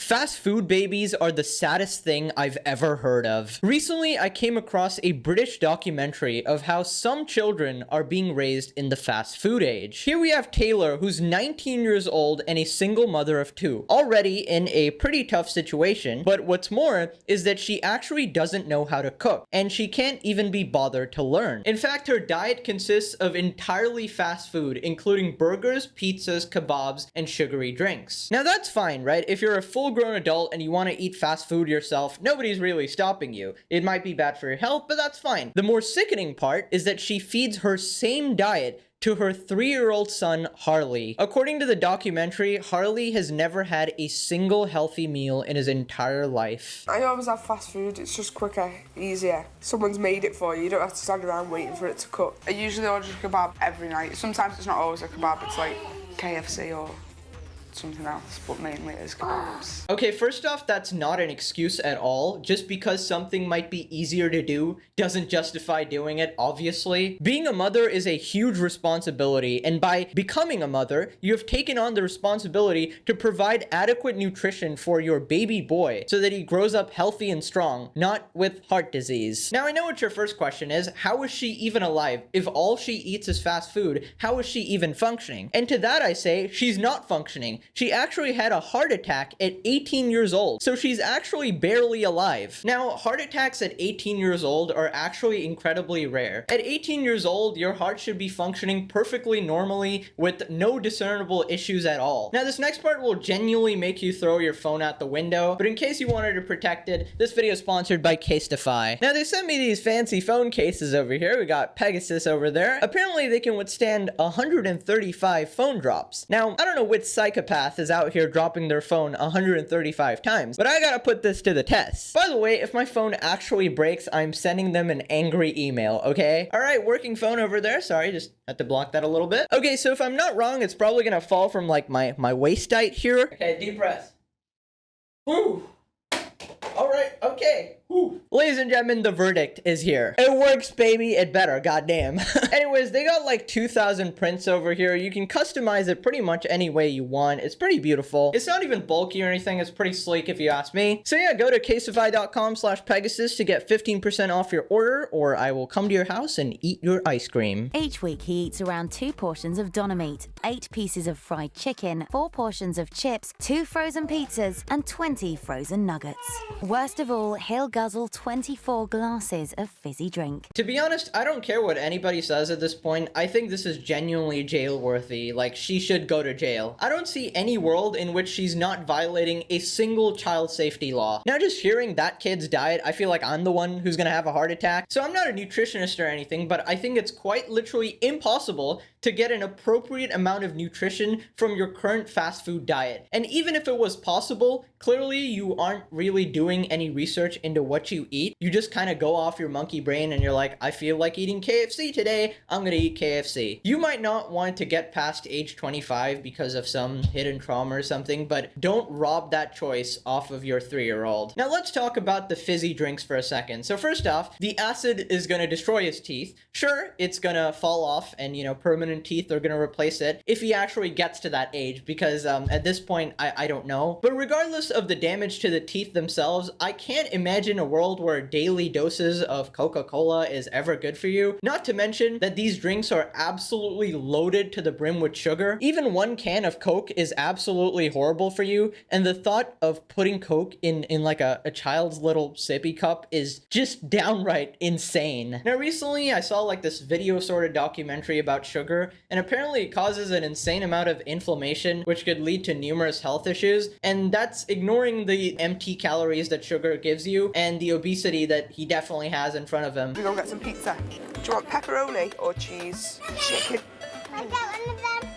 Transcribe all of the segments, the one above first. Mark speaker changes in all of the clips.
Speaker 1: Fast food babies are the saddest thing I've ever heard of. Recently, I came across a British documentary of how some children are being raised in the fast food age. Here we have Taylor, who's 19 years old and a single mother of 2, already in a pretty tough situation, but what's more is that she actually doesn't know how to cook, and she can't even be bothered to learn. In fact, her diet consists of entirely fast food, including burgers, pizzas, kebabs, and sugary drinks. Now that's fine, right? If you're a full-grown adult and you want to eat fast food yourself, nobody's really stopping you. It might be bad for your health, but that's fine. The more sickening part is that she feeds her same diet to her 3-year-old son, Harley. According to the documentary, Harley has never had a single healthy meal in his entire life.
Speaker 2: I always have fast food, it's just quicker, easier. Someone's made it for you, you don't have to stand around waiting for it to cook. I usually order a kebab every night. Sometimes it's not always a kebab, it's like KFC or something else, but mainly it is kebabs.
Speaker 1: Okay, first off, that's not an excuse at all. Just because something might be easier to do doesn't justify doing it, obviously. Being a mother is a huge responsibility, and by becoming a mother, you have taken on the responsibility to provide adequate nutrition for your baby boy so that he grows up healthy and strong, not with heart disease. Now, I know what your first question is. How is she even alive? If all she eats is fast food, how is she even functioning? And to that I say, she's not functioning. She actually had a heart attack at 18 years old, so she's actually barely alive. Now, heart attacks at 18 years old are actually incredibly rare. At 18 years old, your heart should be functioning perfectly normally with no discernible issues at all. Now, this next part will genuinely make you throw your phone out the window, but in case you wanted to protect it, this video is sponsored by Casetify. Now, they sent me these fancy phone cases over here. We got Pegasus over there. Apparently, they can withstand 135 phone drops. Now, I don't know which psychopath is out here dropping their phone 135 times, but I gotta put this to the test. By the way, if my phone actually breaks, I'm sending them an angry email, okay? All right, working phone over there. Sorry, just had to block that a little bit. Okay, so if I'm not wrong, it's probably gonna fall from like my waist height here. Okay, deep breath. Whew. All right, okay. Whew. Ladies and gentlemen, the verdict is here. It works, baby. It better, goddamn. Anyways, they got like 2,000 prints over here. You can customize it pretty much any way you want. It's pretty beautiful. It's not even bulky or anything. It's pretty sleek if you ask me. So yeah, go to casetify.com/Pegasus to get 15% off your order, or I will come to your house and eat your ice cream.
Speaker 3: Each week he eats around 2 portions of doner meat, 8 pieces of fried chicken, 4 portions of chips, 2 frozen pizzas, and 20 frozen nuggets. Worst of all, he'll guzzle 24 glasses of fizzy drink.
Speaker 1: To be honest, I don't care what anybody says at this point. I think this is genuinely jail-worthy. Like, she should go to jail. I don't see any world in which she's not violating a single child safety law. Now, just hearing that kid's diet, I feel like I'm the one who's gonna have a heart attack. So I'm not a nutritionist or anything, but I think it's quite literally impossible to get an appropriate amount of nutrition from your current fast food diet. And even if it was possible, clearly you aren't really doing any research into what you eat. You just kind of go off your monkey brain and you're like, I feel like eating KFC today, I'm gonna eat KFC. You might not want to get past age 25 because of some hidden trauma or something, but don't rob that choice off of your 3-year-old. Now let's talk about the fizzy drinks for a second. So first off, the acid is gonna destroy his teeth. Sure, it's gonna fall off and, you know, permanent teeth are gonna replace it if he actually gets to that age, because at this point, I don't know. But regardless of the damage to the teeth themselves, I can't imagine a world where daily doses of Coca-Cola is ever good for you. Not to mention that these drinks are absolutely loaded to the brim with sugar. Even 1 can of Coke is absolutely horrible for you, and the thought of putting Coke in like a child's little sippy cup is just downright insane. Now recently I saw like this video sort of documentary about sugar, and apparently it causes an insane amount of inflammation, which could lead to numerous health issues, and that's ignoring the empty calories that sugar gives you and the obesity that he definitely has in front of him.
Speaker 2: We're gonna get some pizza. Do you want pepperoni or cheese? Chicken.
Speaker 4: I got one of them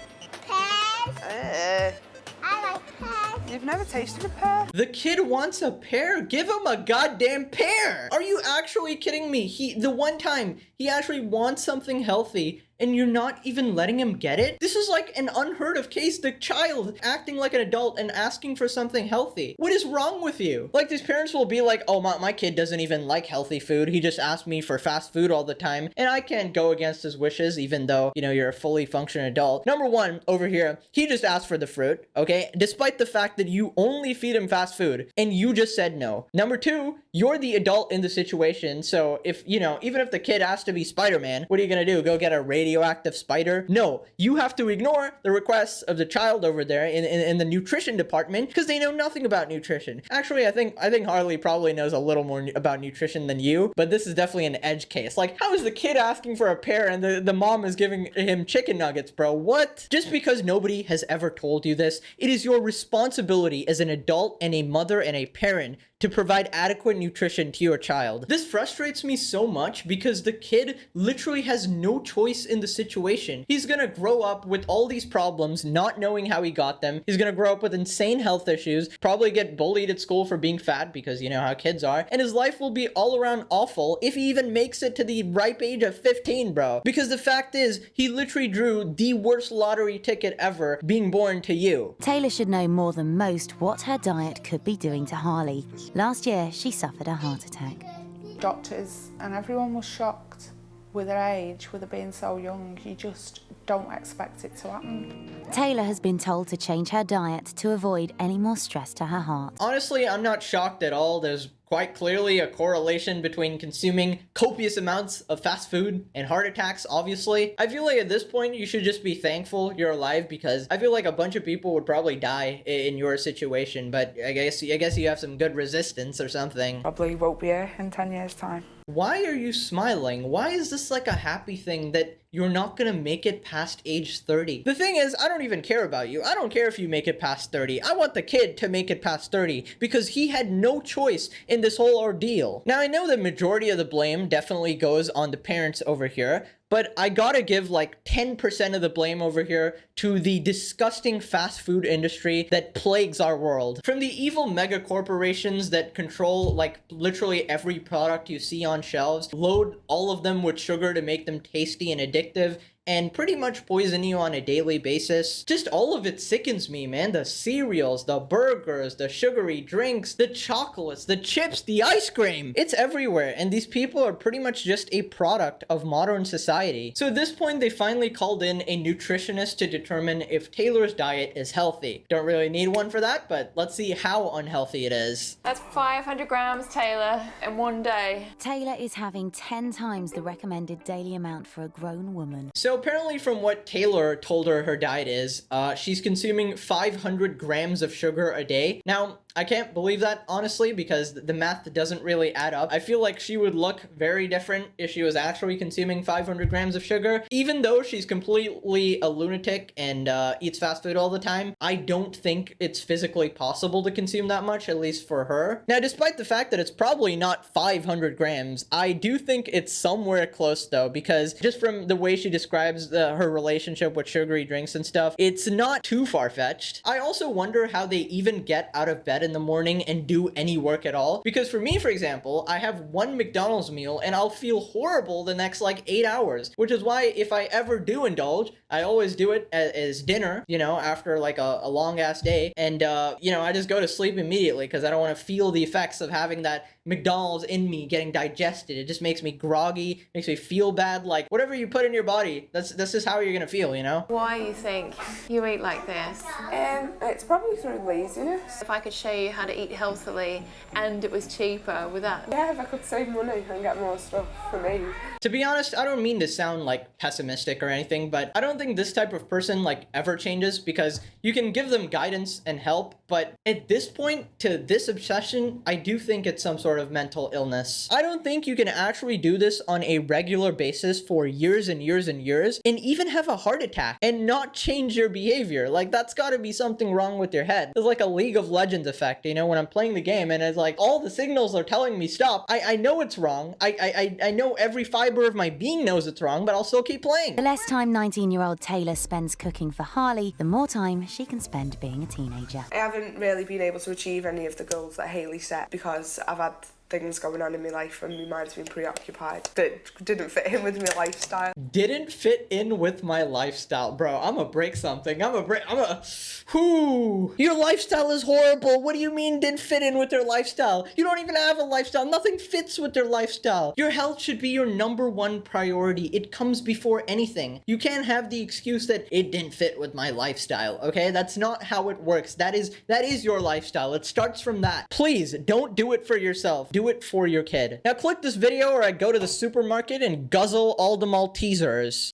Speaker 4: pears. I like pears.
Speaker 2: You've never tasted a pear?
Speaker 1: The kid wants a pear? Give him a goddamn pear! Are you actually kidding me? The one time he actually wants something healthy and you're not even letting him get it? This is like an unheard of case. The child acting like an adult and asking for something healthy. What is wrong with you? Like, these parents will be like, oh, my kid doesn't even like healthy food. He just asks me for fast food all the time, and I can't go against his wishes, even though, you know, you're a fully functioning adult. Number one, over here, he just asked for the fruit, okay? Despite the fact that you only feed him fast food, and you just said no. Number two, you're the adult in the situation, so if, you know, even if the kid asks to be Spider-Man, what are you gonna do? Go get a radioactive spider? No, you have to ignore the requests of the child over there in the nutrition department, because they know nothing about nutrition. Actually, I think Harley probably knows a little more about nutrition than you, but this is definitely an edge case. Like, how is the kid asking for a pear and the mom is giving him chicken nuggets, bro? What? Just because nobody has ever told you this, it is your responsibility as an adult and a mother and a parent to provide adequate nutrition to your child. This frustrates me so much because the kid literally has no choice in the situation. He's gonna grow up with all these problems, not knowing how he got them. He's gonna grow up with insane health issues, probably get bullied at school for being fat, because you know how kids are, and his life will be all around awful if he even makes it to the ripe age of 15, bro. Because the fact is, he literally drew the worst lottery ticket ever being born to you.
Speaker 3: Taylor should know more than most what her diet could be doing to Harley. Last year, she suffered a heart attack.
Speaker 2: Doctors and everyone was shocked with her age, with her being so young. You just don't expect it to happen.
Speaker 3: Taylor has been told to change her diet to avoid any more stress to her heart.
Speaker 1: Honestly, I'm not shocked at all. There's quite clearly a correlation between consuming copious amounts of fast food and heart attacks, obviously. I feel like at this point, you should just be thankful you're alive, because I feel like a bunch of people would probably die in your situation, but I guess you have some good resistance or something.
Speaker 2: Probably won't be here in 10 years' time.
Speaker 1: Why are you smiling? Why is this like a happy thing that you're not gonna make it past age 30? The thing is, I don't even care about you. I don't care if you make it past 30. I want the kid to make it past 30 because he had no choice in this whole ordeal. Now, I know the majority of the blame definitely goes on the parents over here, but I gotta give like 10% of the blame over here to the disgusting fast food industry that plagues our world. From the evil mega corporations that control like literally every product you see on shelves, load all of them with sugar to make them tasty and addictive, and pretty much poison you on a daily basis. Just all of it sickens me, man. The cereals, the burgers, the sugary drinks, the chocolates, the chips, the ice cream. It's everywhere, and these people are pretty much just a product of modern society. So at this point, they finally called in a nutritionist to determine if Taylor's diet is healthy. Don't really need one for that, but let's see how unhealthy it is.
Speaker 5: That's 500 grams, Taylor, in one day.
Speaker 3: Taylor is having 10 times the recommended daily amount for a grown woman.
Speaker 1: So apparently from what Taylor told her diet is, she's consuming 500 grams of sugar a day. Now, I can't believe that, honestly, because the math doesn't really add up. I feel like she would look very different if she was actually consuming 500 grams of sugar. Even though she's completely a lunatic and eats fast food all the time, I don't think it's physically possible to consume that much, at least for her. Now, despite the fact that it's probably not 500 grams, I do think it's somewhere close, though, because just from the way she describes her relationship with sugary drinks and stuff, it's not too far-fetched. I also wonder how they even get out of bed in the morning and do any work at all, because for me, for example, I have one McDonald's meal and I'll feel horrible the next like 8 hours, which is why if I ever do indulge, I always do it as dinner, you know, after like a long ass day, and you know, I just go to sleep immediately because I don't want to feel the effects of having that McDonald's in me getting digested. It just makes me groggy, makes me feel bad. Like whatever you put in your body, that's just how you're gonna feel, you know?
Speaker 5: Why you think you eat like this?
Speaker 2: It's probably through laziness.
Speaker 5: If I could show you how to eat healthily and it was cheaper, would that?
Speaker 2: Yeah, if I could save money and get more stuff for me.
Speaker 1: To be honest, I don't mean to sound like pessimistic or anything, but I don't think this type of person like ever changes, because you can give them guidance and help, but at this point, to this obsession, I do think it's some sort of mental illness. I don't think you can actually do this on a regular basis for years and years and years and even have a heart attack and not change your behavior. Like, that's gotta be something wrong with your head. It's like a League of Legends effect, you know, when I'm playing the game and it's like all the signals are telling me stop. I know it's wrong. I know every fiber of my being knows it's wrong, but I'll still keep playing.
Speaker 3: The less time 19-year-old Taylor spends cooking for Harley, the more time she can spend being a teenager.
Speaker 2: I haven't really been able to achieve any of the goals that Hayley set because I've had things going on in my life and my mind's been preoccupied that didn't fit in with my lifestyle.
Speaker 1: Didn't fit in with my lifestyle. Bro, I'm gonna break something. Whoo. Your lifestyle is horrible. What do you mean didn't fit in with their lifestyle? You don't even have a lifestyle. Nothing fits with their lifestyle. Your health should be your #1 priority. It comes before anything. You can't have the excuse that it didn't fit with my lifestyle, okay? That's not how it works. That is your lifestyle. It starts from that. Please, don't do it for yourself. Do it for your kid. Now click this video or I go to the supermarket and guzzle all the Maltesers.